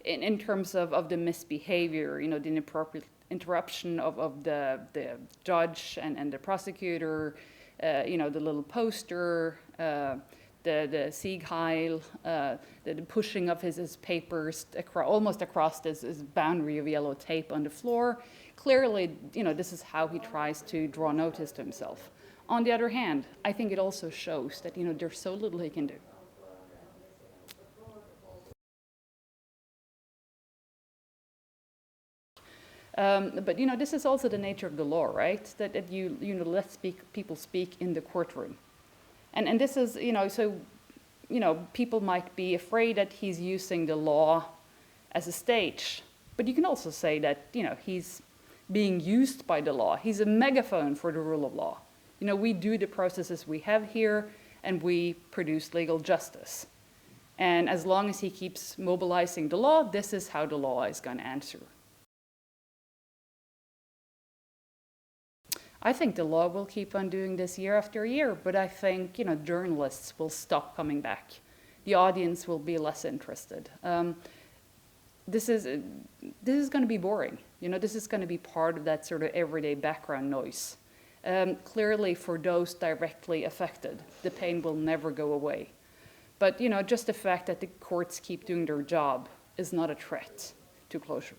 in terms of the misbehavior, the inappropriate interruption of the judge and the prosecutor, the little poster, the Siegheil, the pushing of his papers almost across this boundary of yellow tape on the floor. Clearly, this is how he tries to draw notice to himself. On the other hand, I think it also shows that, there's so little he can do. But this is also the nature of the law, right? That you let people speak in the courtroom, and this is so people might be afraid that he's using the law as a stage, but you can also say that he's being used by the law. He's a megaphone for the rule of law. We do the processes we have here, and we produce legal justice. And as long as he keeps mobilizing the law, this is how the law is going to answer. I think the law will keep on doing this year after year, but I think journalists will stop coming back. The audience will be less interested. This is going to be boring. This is going to be part of that sort of everyday background noise. Clearly, for those directly affected, the pain will never go away. But just the fact that the courts keep doing their job is not a threat to closure.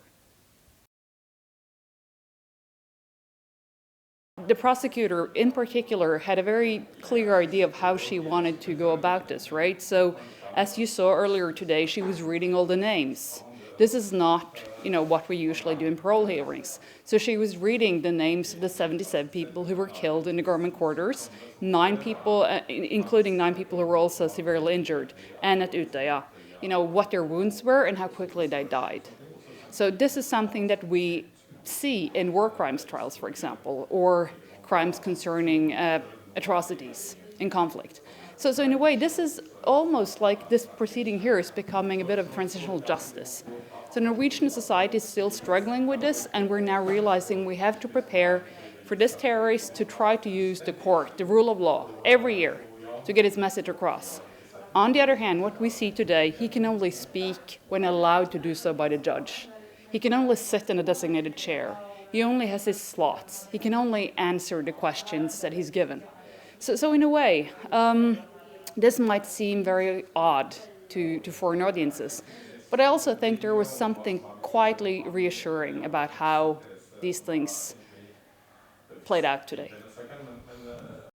The prosecutor, in particular, had a very clear idea of how she wanted to go about this, right? So, as you saw earlier today, she was reading all the names. This is not, what we usually do in parole hearings. So she was reading the names of the 77 people who were killed in the government quarters, 9 people, including 9 people who were also severely injured, and at Utøya, what their wounds were and how quickly they died. So this is something that we see in war crimes trials, for example, or crimes concerning atrocities in conflict. So in a way, this is almost like this proceeding here is becoming a bit of transitional justice. So Norwegian society is still struggling with this, and we're now realizing we have to prepare for this terrorist to try to use the court, the rule of law, every year to get his message across. On the other hand, what we see today, he can only speak when allowed to do so by the judge. He can only sit in a designated chair. He only has his slots. He can only answer the questions that he's given. So in a way, this might seem very odd to foreign audiences, but I also think there was something quietly reassuring about how these things played out today.